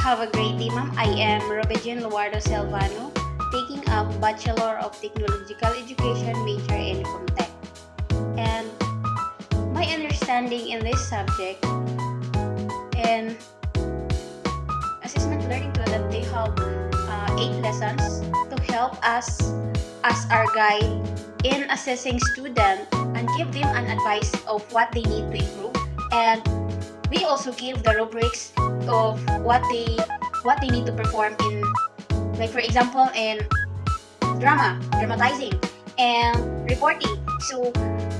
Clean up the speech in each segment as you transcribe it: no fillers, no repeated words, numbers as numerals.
Have a great day, ma'am. I am Robejian Luardo Selvano, taking up Bachelor of Technological Education major in Comtech. And my understanding in this subject in assessment learning tool that they have 8 lessons to help us as our guide in assessing students and give them an advice of what they need to improve. And we also give the rubrics of what they need to perform in, like for example, in dramatizing, and reporting. So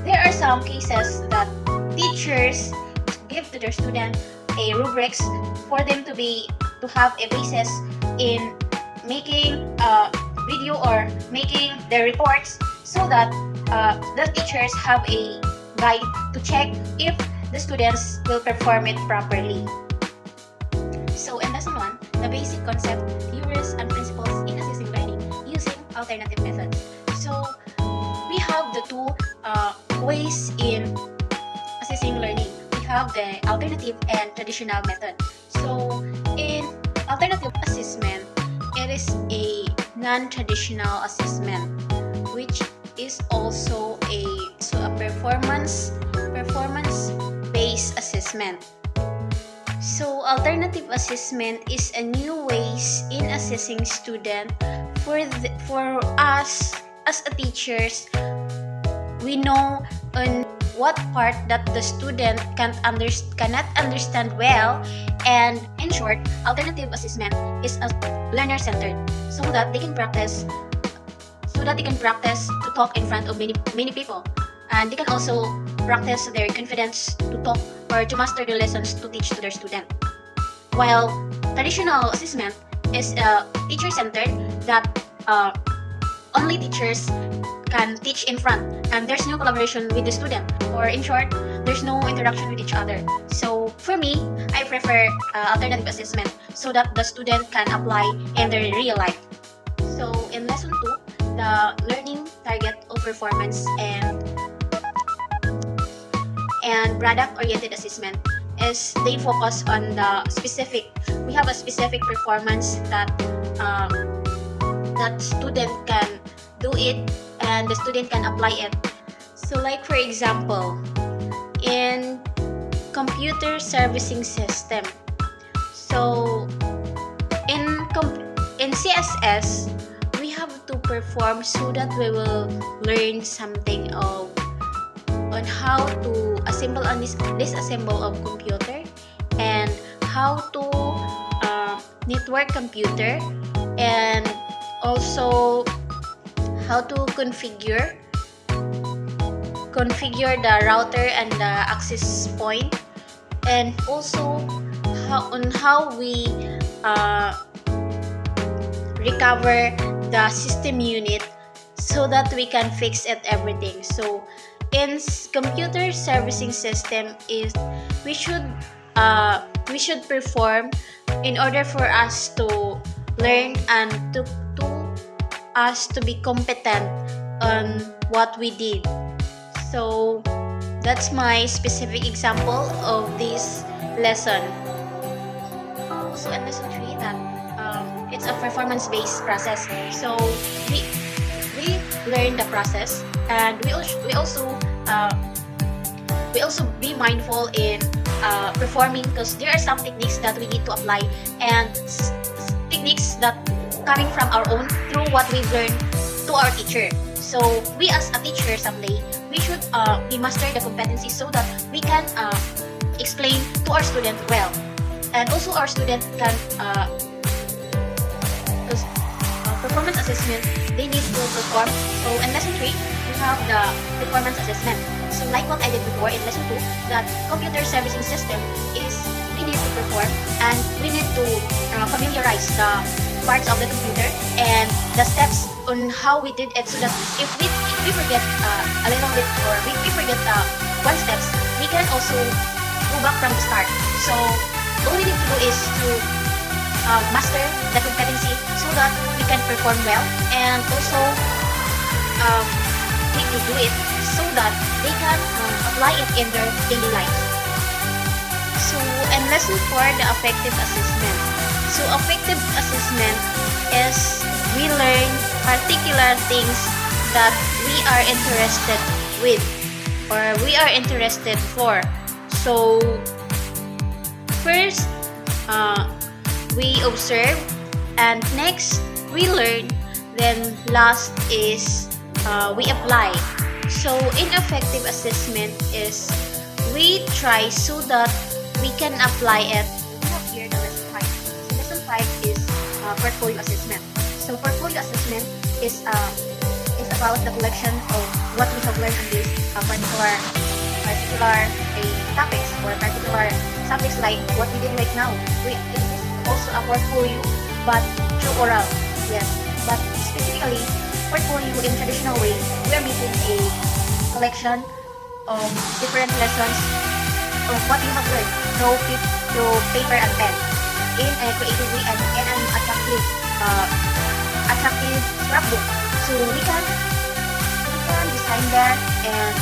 there are some cases that teachers give to their student a rubrics for them to have a basis in making a video or making their reports, so that the teachers have a guide to check if the students will perform it properly. So in lesson 1, the basic concept, theories, and principles in assessing learning using alternative methods. So we have the two ways in assessing learning. We have the alternative and traditional method. So in alternative assessment, it is a non-traditional assessment, which is also a performance-based assessment. So alternative assessment is a new ways in assessing student. For us as a teachers, we know on what part that the student cannot understand well, and in short, alternative assessment is a learner-centered, so that they can practice to talk in front of many people, and they can also practice their confidence to talk or to master the lessons to teach to their student. While traditional assessment is teacher-centered, that only teachers can teach in front, and there's no collaboration with the student, or in short, there's no interaction with each other. So for me, I prefer alternative assessment, so that the student can apply in their real life. So in lesson 2, the learning target of performance and product-oriented assessment is they focus on the specific. We have a specific performance that student can do it, and the student can apply it. So like for example, in computer servicing system, so in CSS, we have to perform so that we will learn something on how to assemble and disassemble of computer, and how to network computer, and also how to configure the router and the access point, and also how we recover the system unit, so that we can fix it everything. So in computer servicing system is we should perform in order for us to learn and to us to be competent on what we did. So that's my specific example of this lesson. Also in lesson 3, that it's a performance-based process. So we learn the process, and we also be mindful in performing, because there are some techniques that we need to apply, and techniques that coming from our own through what we've learned to our teacher. So we as a teacher someday, we should we master the competency, so that we can explain to our student well, and also our student can performance assessment, they need to perform. So in lesson 3, we have the performance assessment. So like what I did before in lesson 2, that computer servicing system is we need to perform, and we need to familiarize the parts of the computer and the steps on how we did it, so that if we forget a little bit, or we forget one steps, we can also go back from the start. So all we need to do is to master the competency, so that we can perform well, and also need to do it so that they can apply it in their daily life. So in lesson 4, the affective assessment. So effective assessment is we learn particular things that we are interested with or we are interested for. So first, we observe, and next we learn, then last is we apply. So ineffective assessment is we try so that we can apply it. We have here the lesson 5. So lesson 5 is portfolio assessment. So portfolio assessment is about the collection of what we have learned in this particular topics or particular subjects like what we did right now. It is also a portfolio, but through oral. Yes, but specifically portfolio in traditional way, we are making a collection of different lessons of what you have learned through paper and pen in a creative way and in an attractive scrapbook. So we can design that, and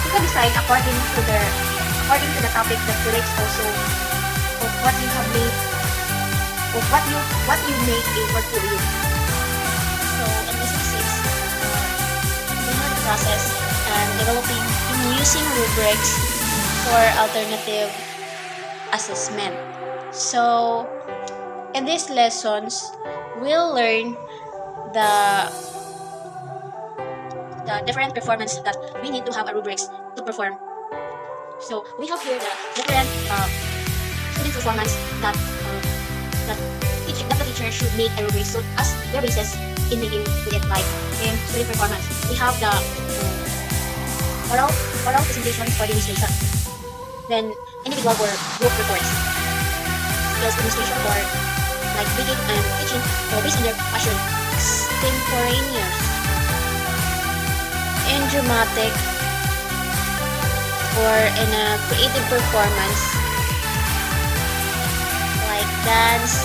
we can design according to the topic that relates also of what you have made, of what you make a portfolio. So in lesson 6, we know the process and developing and using rubrics for alternative assessment. So in these lessons, we'll learn the different performance that we need to have a rubrics to perform. So we have here the different student performance that the teacher should make a rubric so as their basis in making with it, like in student performance. We have the oral presentation for demonstration, then individual or group reports, skills demonstration for like reading and teaching or based on their passion, extemporaneous in dramatic or in a creative performance like dance,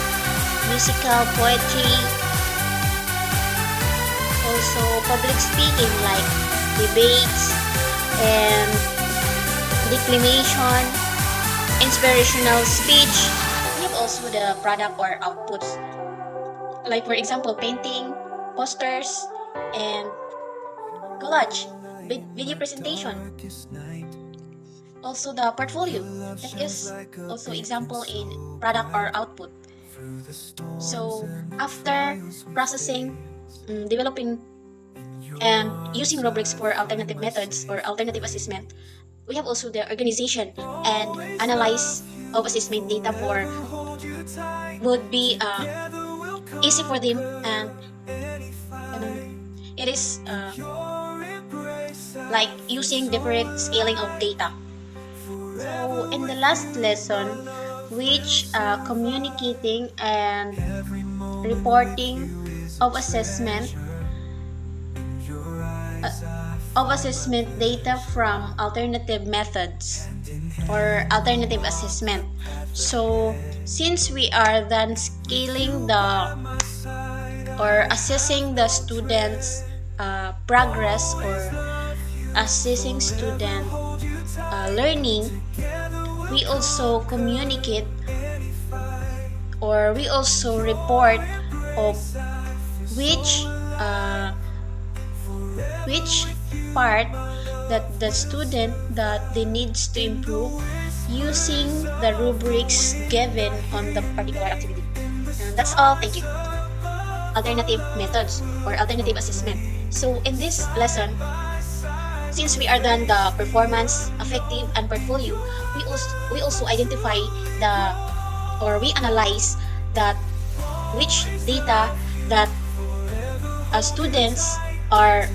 musical, poetry, also public speaking like debates and declamation, inspirational speech. We have also the product or outputs like for example painting, posters, and collage, video presentation. Also the portfolio, that is also example in product or output. So after processing, developing and using rubrics for alternative methods or alternative assessment, we have also the organization and analyze of assessment data for would be easy for them, and it is like using different scaling of data. So in the last lesson, which communicating and reporting of assessment data from alternative methods or alternative assessment. So since we are then scaling or assessing the students' progress or assessing student learning, we also communicate or we also report of which part that the student that they needs to improve using the rubrics given on the particular activity. And that's all. Thank you. Alternative methods or alternative assessment. So in this lesson, since we are done the performance, affective, and portfolio, we also identify we analyze that which data that students are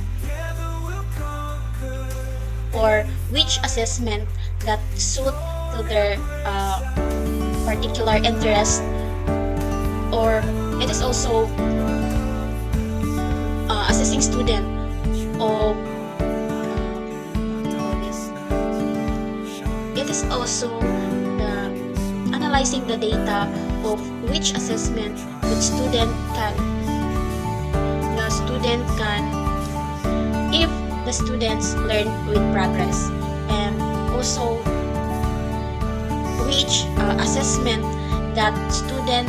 or which assessment that suit to their particular interest, or it is also assessing student of it is also analyzing the data of which assessment the student can if the students learn with progress, and also which assessment that student